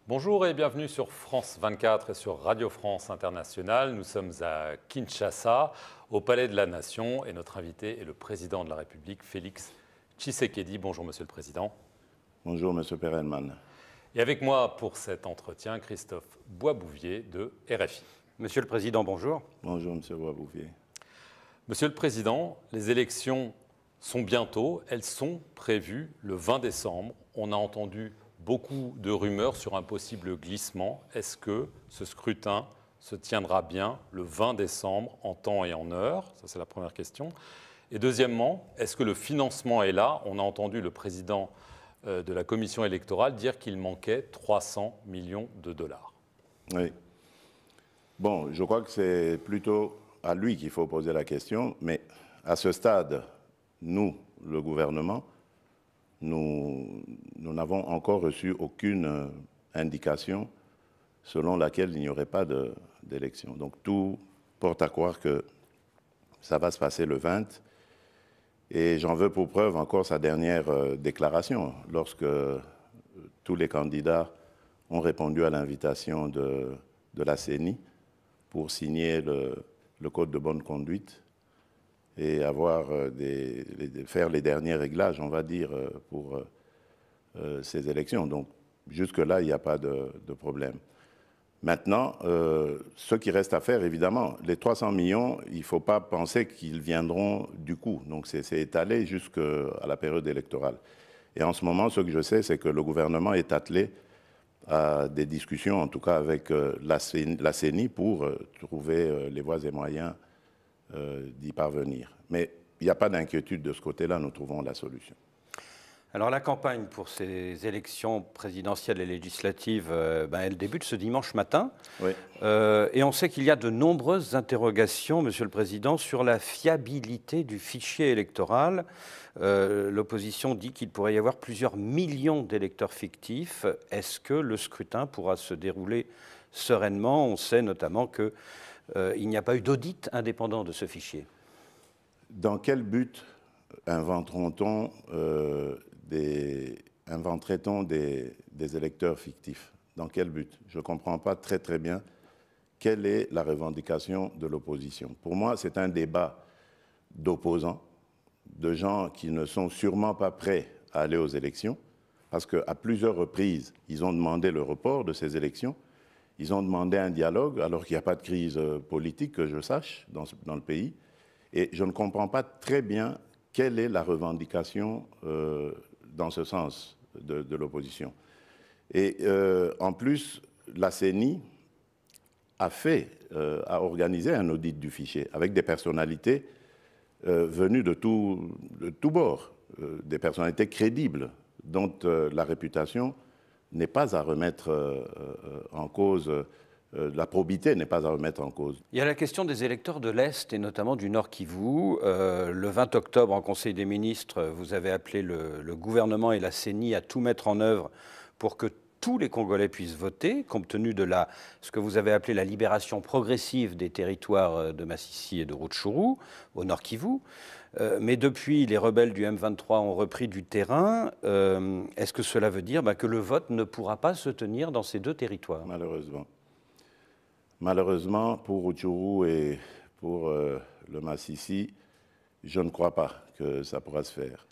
Bonjour et bienvenue sur France 24 et sur Radio France Internationale. Nous sommes à Kinshasa, au Palais de la Nation, et notre invité est le président de la République, Félix Tshisekedi. Bonjour Monsieur le Président. Bonjour Monsieur Perelman. Et avec moi pour cet entretien, Christophe Boisbouvier de RFI. Monsieur le Président, bonjour. Bonjour Monsieur Boisbouvier. Monsieur le Président, les élections sont bientôt, elles sont prévues le 20 décembre. On a entendu beaucoup de rumeurs sur un possible glissement. Est-ce que ce scrutin se tiendra bien le 20 décembre en temps et en heure? Ça, c'est la première question. Et deuxièmement, est-ce que le financement est là? On a entendu le président de la commission électorale dire qu'il manquait 300 millions de dollars. Oui. Bon, je crois que c'est plutôt à lui qu'il faut poser la question, mais à ce stade, nous, le gouvernement, nous n'avons encore reçu aucune indication selon laquelle il n'y aurait pas d'élection. Donc tout porte à croire que ça va se passer le 20. Et j'en veux pour preuve encore sa dernière déclaration, lorsque tous les candidats ont répondu à l'invitation de la CENI pour signer le code de bonne conduite et faire les derniers réglages, on va dire, pour ces élections. Donc, jusque-là, il n'y a pas de problème. Maintenant, ce qui reste à faire, évidemment, les 300 millions, il ne faut pas penser qu'ils viendront du coup. Donc, c'est étalé jusqu'à la période électorale. Et en ce moment, ce que je sais, c'est que le gouvernement est attelé à des discussions, en tout cas avec la CENI, pour trouver les voies et moyens d'y parvenir. Mais il n'y a pas d'inquiétude de ce côté-là, nous trouvons la solution. Alors la campagne pour ces élections présidentielles et législatives, elle débute ce dimanche matin. Oui. Et on sait qu'il y a de nombreuses interrogations, Monsieur le Président, sur la fiabilité du fichier électoral. L'opposition dit qu'il pourrait y avoir plusieurs millions d'électeurs fictifs. Est-ce que le scrutin pourra se dérouler sereinement? On sait notamment qu'il n'y a pas eu d'audit indépendant de ce fichier. Dans quel but inventerait-on des électeurs fictifs? Dans quel but? Je ne comprends pas très bien quelle est la revendication de l'opposition. Pour moi, c'est un débat d'opposants, de gens qui ne sont sûrement pas prêts à aller aux élections, parce qu'à plusieurs reprises, ils ont demandé le report de ces élections, ils ont demandé un dialogue, alors qu'il n'y a pas de crise politique, que je sache, dans le pays. Et je ne comprends pas très bien quelle est la revendication dans ce sens de l'opposition. Et en plus, la CENI a organisé un audit du fichier avec des personnalités venues de tout bord, des personnalités crédibles, dont la réputation n'est pas à remettre en cause. La probité n'est pas à remettre en cause. Il y a la question des électeurs de l'Est et notamment du Nord Kivu. Le 20 octobre, en Conseil des ministres, vous avez appelé le gouvernement et la CENI à tout mettre en œuvre pour que tous les Congolais puissent voter, compte tenu de ce que vous avez appelé la libération progressive des territoires de Massissi et de Rutshuru, au Nord Kivu. Mais depuis, les rebelles du M23 ont repris du terrain. Est-ce que cela veut dire que le vote ne pourra pas se tenir dans ces deux territoires? Malheureusement. Malheureusement, pour Rutshuru et pour le Massissi, je ne crois pas que ça pourra se faire.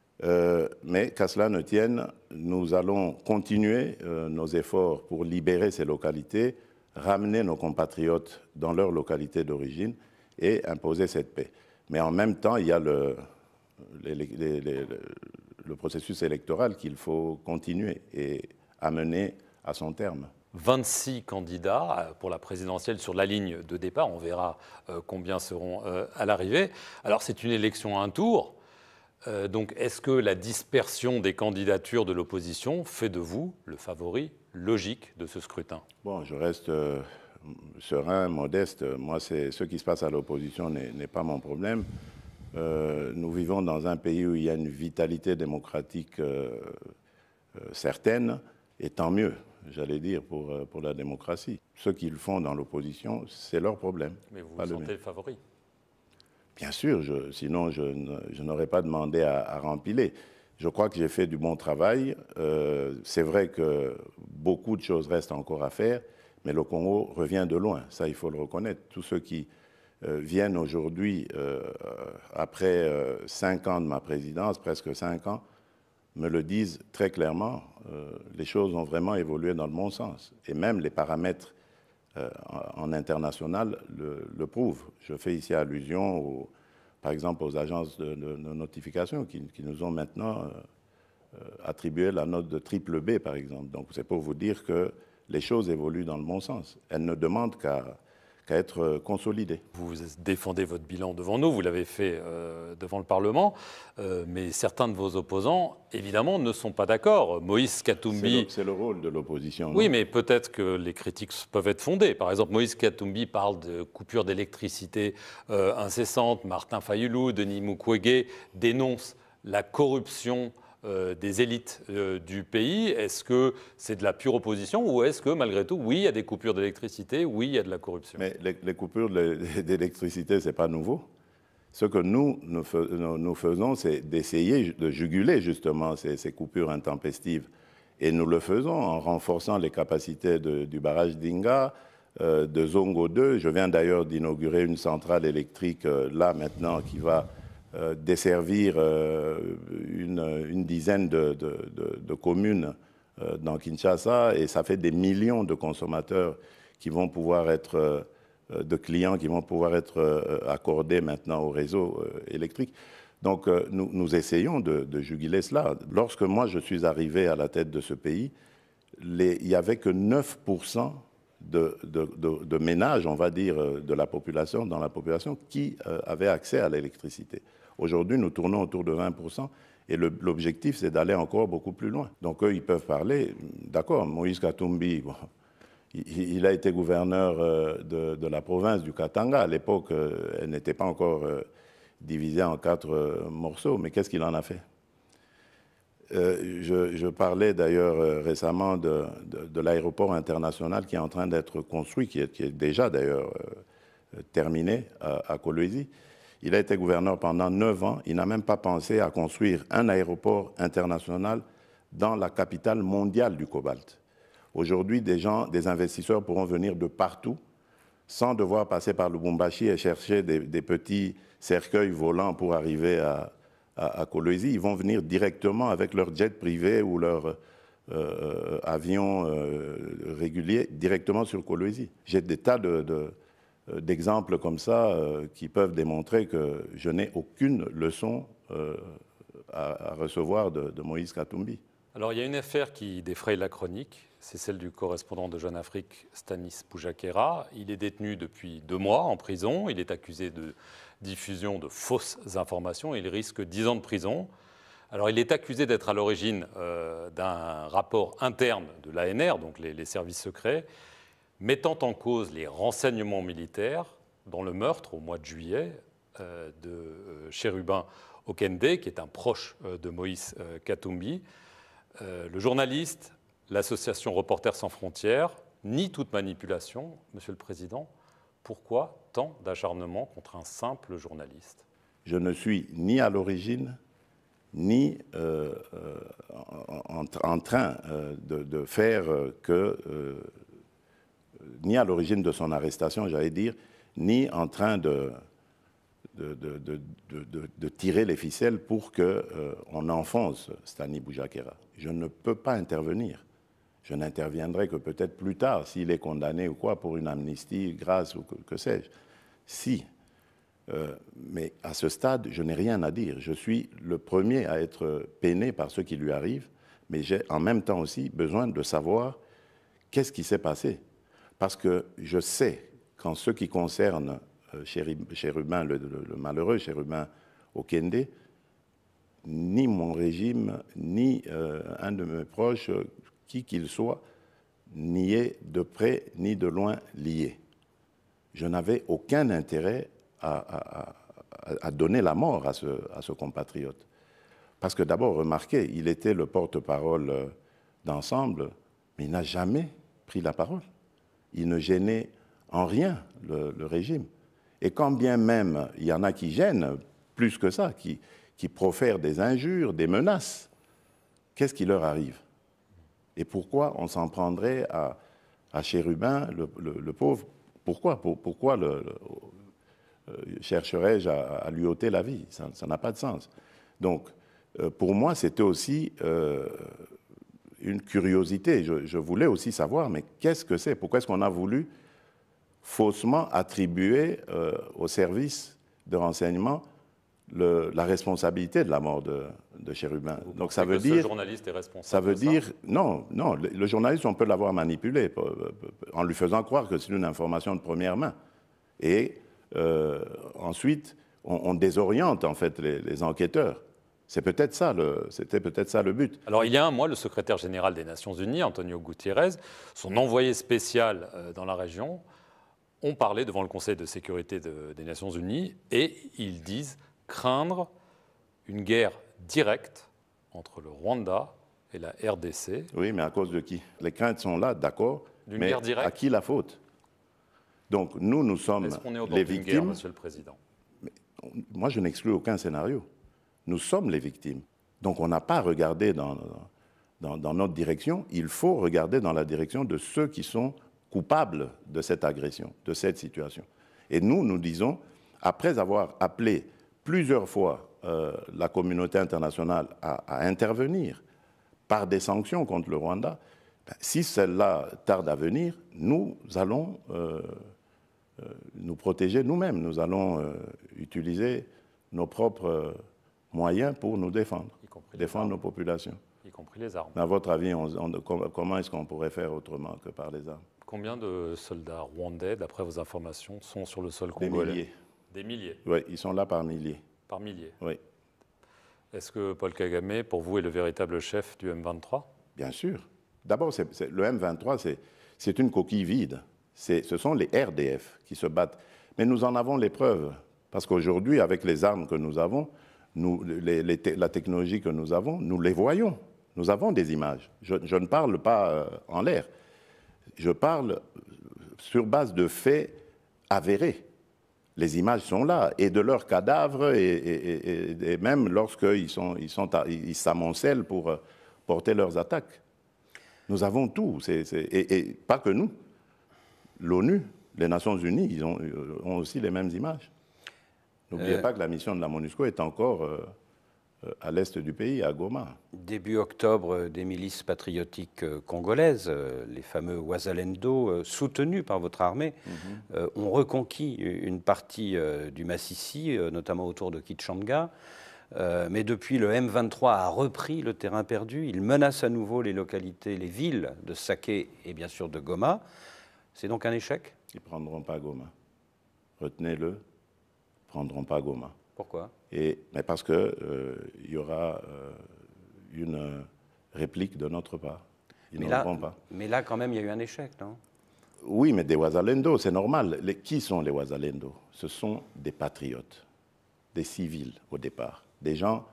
Mais qu'à cela ne tienne, nous allons continuer nos efforts pour libérer ces localités, ramener nos compatriotes dans leur localité d'origine et imposer cette paix. Mais en même temps, il y a le processus électoral qu'il faut continuer et amener à son terme. 26 candidats pour la présidentielle sur la ligne de départ. On verra combien seront à l'arrivée. Alors, c'est une élection à un tour. Donc, est-ce que la dispersion des candidatures de l'opposition fait de vous le favori logique de ce scrutin? Bon, je reste serein, modeste. Moi, ce qui se passe à l'opposition n'est pas mon problème. Nous vivons dans un pays où il y a une vitalité démocratique certaine, et tant mieux, j'allais dire, pour la démocratie. Ceux qui le font dans l'opposition, c'est leur problème. Mais vous vous sentez le favori? Bien sûr, sinon je n'aurais pas demandé à rempiler. Je crois que j'ai fait du bon travail. C'est vrai que beaucoup de choses restent encore à faire, mais le Congo revient de loin. Ça, il faut le reconnaître. Tous ceux qui viennent aujourd'hui, après 5 ans de ma présidence, presque 5 ans, me le disent très clairement. Les choses ont vraiment évolué dans le bon sens. Et même les paramètres en international le prouvent. Je fais ici allusion, par exemple, aux agences de notification qui nous ont maintenant attribué la note de triple B, par exemple. Donc, c'est pour vous dire que les choses évoluent dans le bon sens. Elles ne demandent qu'à être consolidées. Vous défendez votre bilan devant nous, vous l'avez fait devant le Parlement, mais certains de vos opposants, évidemment, ne sont pas d'accord. Moïse Katumbi... C'est le rôle de l'opposition. Oui, mais peut-être que les critiques peuvent être fondées. Par exemple, Moïse Katumbi parle de coupures d'électricité incessantes. Martin Fayulu, Denis Mukwege dénoncent la corruption des élites du pays. Est-ce que c'est de la pure opposition ou est-ce que, malgré tout, oui, il y a des coupures d'électricité, oui, il y a de la corruption? Mais les coupures d'électricité, ce n'est pas nouveau. Ce que nous faisons, c'est d'essayer de juguler justement ces coupures intempestives. Et nous le faisons en renforçant les capacités du barrage d'Inga, de Zongo 2. Je viens d'ailleurs d'inaugurer une centrale électrique là maintenant qui va desservir une dizaine de communes dans Kinshasa, et ça fait des millions de consommateurs qui vont pouvoir être, de clients qui vont pouvoir être accordés maintenant au réseau électrique. Donc nous essayons de juguler cela. Lorsque moi je suis arrivé à la tête de ce pays, il n'y avait que 9% de ménages, on va dire, dans la population qui avaient accès à l'électricité. Aujourd'hui, nous tournons autour de 20%, et l'objectif, c'est d'aller encore beaucoup plus loin. Donc, eux, ils peuvent parler. D'accord, Moïse Katumbi, bon, il a été gouverneur de la province du Katanga. À l'époque, elle n'était pas encore divisée en 4 morceaux, mais qu'est-ce qu'il en a fait? Je parlais d'ailleurs récemment de l'aéroport international qui est en train d'être construit, qui est déjà d'ailleurs terminé à Kolwezi. Il a été gouverneur pendant 9 ans. Il n'a même pas pensé à construire un aéroport international dans la capitale mondiale du cobalt. Aujourd'hui, des investisseurs pourront venir de partout sans devoir passer par Lubumbashi et chercher des petits cercueils volants pour arriver à Kolwezi. Ils vont venir directement avec leur jet privé ou leur avion régulier directement sur Kolwezi. J'ai des tas d'exemples comme ça qui peuvent démontrer que je n'ai aucune leçon à recevoir de Moïse Katumbi. Alors, il y a une affaire qui défraye la chronique, c'est celle du correspondant de Jeune Afrique, Stanis Pujakera. Il est détenu depuis 2 mois en prison. Il est accusé de diffusion de fausses informations. Il risque 10 ans de prison. Alors, il est accusé d'être à l'origine d'un rapport interne de l'ANR, donc les services secrets, mettant en cause les renseignements militaires dans le meurtre au mois de juillet de Chérubin Okende, qui est un proche de Moïse Katumbi. Le journaliste, l'association Reporters sans frontières, nie toute manipulation. Monsieur le Président, pourquoi tant d'acharnement contre un simple journaliste? Je ne suis ni à l'origine, ni en train de faire que... ni à l'origine de son arrestation, j'allais dire, ni en train de tirer les ficelles pour qu'on enfonce Stanis Pujakera. Je ne peux pas intervenir. Je n'interviendrai que peut-être plus tard, s'il est condamné ou quoi, pour une amnistie, grâce ou que sais-je. Si. Mais à ce stade, je n'ai rien à dire. Je suis le premier à être peiné par ce qui lui arrive, mais j'ai en même temps aussi besoin de savoir qu'est-ce qui s'est passé. Parce que je sais qu'en ce qui concerne Chérubin, le malheureux Chérubin Okende, ni mon régime, ni un de mes proches, qui qu'il soit, n'y est de près ni de loin lié. Je n'avais aucun intérêt à donner la mort à ce compatriote. Parce que d'abord, remarquez, il était le porte-parole d'Ensemble, mais il n'a jamais pris la parole. Il ne gênait en rien le régime. Et quand bien même il y en a qui gênent plus que ça, qui profèrent des injures, des menaces, qu'est-ce qui leur arrive? Et pourquoi on s'en prendrait à Chérubin, le pauvre? Pourquoi chercherais-je à lui ôter la vie? Ça n'a pas de sens. Donc, pour moi, c'était aussi une curiosité. Je voulais aussi savoir, mais qu'est-ce que c'est? Pourquoi est-ce qu'on a voulu faussement attribuer au service de renseignement la responsabilité de la mort de Chérubin? Donc ça veut dire... ce journaliste est responsable. Ça veut dire... Non, le journaliste, on peut l'avoir manipulé en lui faisant croire que c'est une information de première main. Et ensuite, on désoriente en fait les enquêteurs. C'était peut-être ça le but. Alors, il y a un mois, le secrétaire général des Nations Unies, Antonio Gutiérrez, son envoyé spécial dans la région, ont parlé devant le Conseil de sécurité des Nations Unies et ils disent craindre une guerre directe entre le Rwanda et la RDC. Oui, mais à cause de qui? Les craintes sont là, d'accord, mais guerre directe. À qui la faute? Donc, nous sommes les victimes. Guerre, Monsieur le Président? Mais, moi, je n'exclus aucun scénario. Nous sommes les victimes. Donc, on n'a pas regardé dans notre direction. Il faut regarder dans la direction de ceux qui sont coupables de cette agression, de cette situation. Et nous disons, après avoir appelé plusieurs fois la communauté internationale à intervenir par des sanctions contre le Rwanda, si celle-là tarde à venir, nous allons nous protéger nous-mêmes. Nous allons utiliser nos propres moyens pour nous défendre, défendre nos populations. Y compris les armes. Mais à votre avis, comment est-ce qu'on pourrait faire autrement que par les armes? Combien de soldats rwandais, d'après vos informations, sont sur le sol congolais? Des milliers. Des milliers? Oui, ils sont là par milliers. Par milliers? Oui. Est-ce que Paul Kagame, pour vous, est le véritable chef du M23? Bien sûr. D'abord, le M23, c'est une coquille vide. Ce sont les RDF qui se battent. Mais nous en avons les preuves. Parce qu'aujourd'hui, avec les armes que nous avons, la technologie que nous avons, nous les voyons. Nous avons des images. Je ne parle pas en l'air. Je parle sur base de faits avérés. Les images sont là, et de leurs cadavres, et même lorsqu'ils s'amoncellent pour porter leurs attaques. Nous avons tout, et pas que nous. L'ONU, les Nations Unies, ils ont aussi les mêmes images. N'oubliez pas que la mission de la MONUSCO est encore à l'est du pays, à Goma. Début octobre, des milices patriotiques congolaises, les fameux Wazalendo, soutenus par votre armée, ont reconquis une partie du Massissi, notamment autour de Kitshanga. Mais depuis, le M23 a repris le terrain perdu. Il menace à nouveau les localités, les villes de Saké et bien sûr de Goma. C'est donc un échec? Ils ne prendront pas Goma. Retenez-le, ils ne prendront pas Goma. Pourquoi? Mais parce qu'il y aura une réplique de notre part. Ils ne le feront pas. Mais là, quand même, il y a eu un échec, non? Oui, mais des Wazalendo, c'est normal. Qui sont les Wazalendo? Ce sont des patriotes, des civils au départ, des gens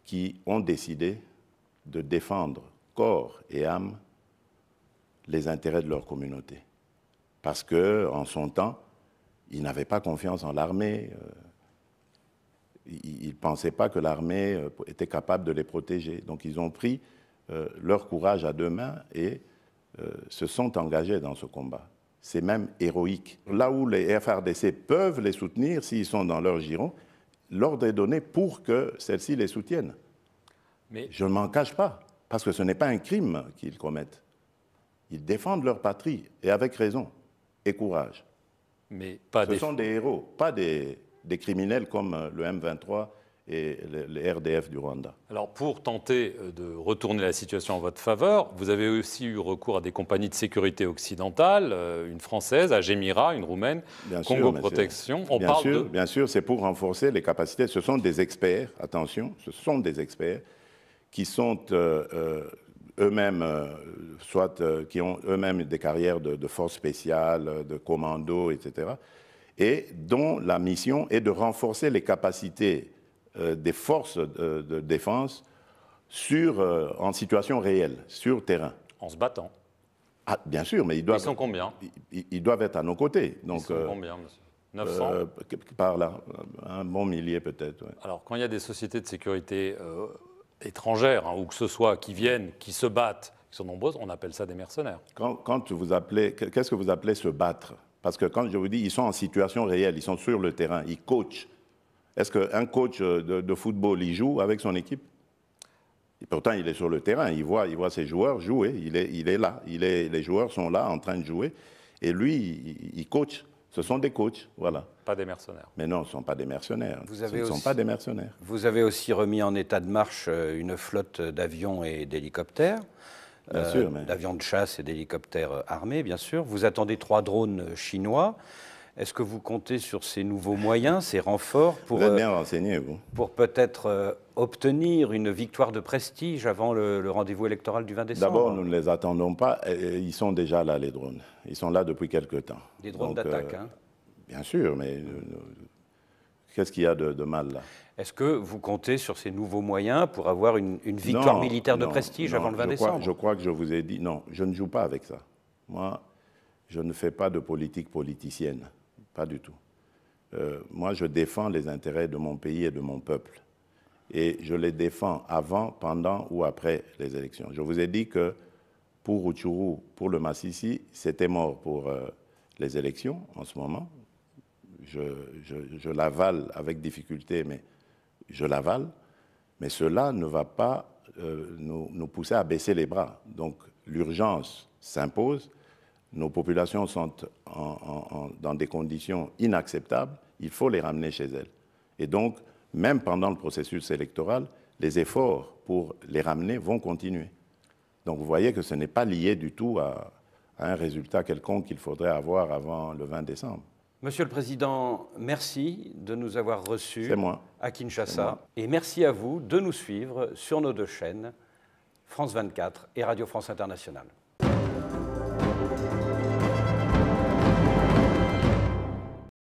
qui ont décidé de défendre corps et âme les intérêts de leur communauté. Parce qu'en son temps, ils n'avaient pas confiance en l'armée. Ils ne pensaient pas que l'armée était capable de les protéger. Donc ils ont pris leur courage à deux mains et se sont engagés dans ce combat. C'est même héroïque. Là où les FARDC peuvent les soutenir, s'ils sont dans leur giron, l'ordre est donné pour que celles-ci les soutiennent. Mais je ne m'en cache pas, parce que ce n'est pas un crime qu'ils commettent. Ils défendent leur patrie, et avec raison, et courage. Mais pas ce sont des héros, pas des criminels comme le M23 et les RDF du Rwanda. Alors, pour tenter de retourner la situation en votre faveur, vous avez aussi eu recours à des compagnies de sécurité occidentales, une française, Agemira, une roumaine, Congo Protection. Bien sûr, c'est pour renforcer les capacités. Ce sont des experts, attention, ce sont des experts qui sont eux-mêmes, qui ont eux-mêmes des carrières de forces spéciales, de commandos, etc., et dont la mission est de renforcer les capacités des forces de défense en situation réelle, sur terrain. En se battant? Ah, bien sûr, mais ils sont combien? Ils doivent être à nos côtés. Donc, ils sont combien, monsieur? 900? Par là, un bon millier peut-être. Ouais. Alors, quand il y a des sociétés de sécurité étrangères, hein, ou que ce soit qui viennent, qui se battent, qui sont nombreuses, on appelle ça des mercenaires. Quand vous appelez, qu'est-ce que vous appelez se battre? Parce que quand je vous dis, ils sont en situation réelle, ils sont sur le terrain, ils coachent. Est-ce qu'un coach de football, il joue avec son équipe? Et pourtant, il est sur le terrain, il voit ses joueurs jouer, il est là, les joueurs sont là en train de jouer, et lui, il coach. Ce sont des coachs, voilà. Pas des mercenaires. Mais non, ce ne sont pas des mercenaires. Ce ne sont pas des mercenaires. Vous avez aussi remis en état de marche une flotte d'avions et d'hélicoptères. Bien sûr, d'avions de chasse et d'hélicoptères armés, bien sûr. Vous attendez 3 drones chinois. Est-ce que vous comptez sur ces nouveaux moyens, ces renforts vous êtes bien renseigné, vous. Pour peut-être obtenir une victoire de prestige avant le rendez-vous électoral du 20 décembre? D'abord, nous ne les attendons pas. Ils sont déjà là, les drones. Ils sont là depuis quelque temps. Des drones d'attaque, hein? Bien sûr, mais qu'est-ce qu'il y a de mal là? Est-ce que vous comptez sur ces nouveaux moyens pour avoir une victoire militaire de prestige avant le 20 décembre? Je crois que je vous ai dit, non, je ne joue pas avec ça. Moi, je ne fais pas de politique politicienne, pas du tout. Moi, je défends les intérêts de mon pays et de mon peuple. Et je les défends avant, pendant ou après les élections. Je vous ai dit que pour Rutshuru, pour le Masisi, c'était mort pour les élections en ce moment. Je l'avale avec difficulté, mais je l'avale. Mais cela ne va pas nous pousser à baisser les bras. Donc l'urgence s'impose. Nos populations sont dans des conditions inacceptables. Il faut les ramener chez elles. Et donc, même pendant le processus électoral, les efforts pour les ramener vont continuer. Donc vous voyez que ce n'est pas lié du tout à un résultat quelconque qu'il faudrait avoir avant le 20 décembre. Monsieur le Président, merci de nous avoir reçus à Kinshasa. Et merci à vous de nous suivre sur nos 2 chaînes, France 24 et Radio France Internationale.